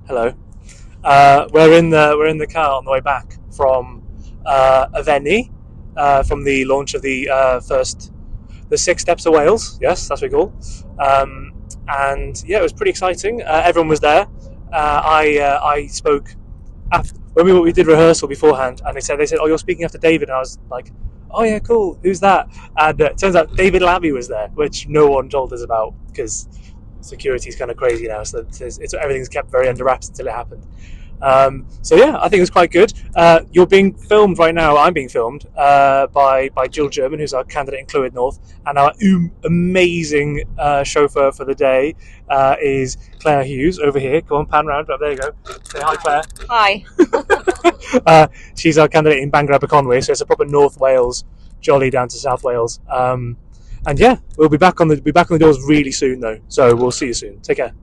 Hello. We're in the car on the way back from Fenni, from the launch of the 6 steps of Wales. Yes, that's what we call. And yeah, it was pretty exciting. Everyone was there. I spoke after when we did rehearsal beforehand, and they said, "Oh, you're speaking after David." And I was like, "Oh yeah, cool. Who's that?" And it turns out David Labby was there, which no one told us about because security is kind of crazy now. So everything's kept very under wraps until it happened. So yeah, I think it was quite good. You're being filmed right now. I'm being filmed by Jill German, who's our candidate in Clwyd North, and our amazing chauffeur for the day is Claire Hughes over here. Go on, pan round. There you go. Say hi, Claire. Hi. She's our candidate in Bangor-Conwy, so it's a proper North Wales jolly down to South Wales. And yeah, we'll be back on the doors really soon though. So we'll see you soon. Take care.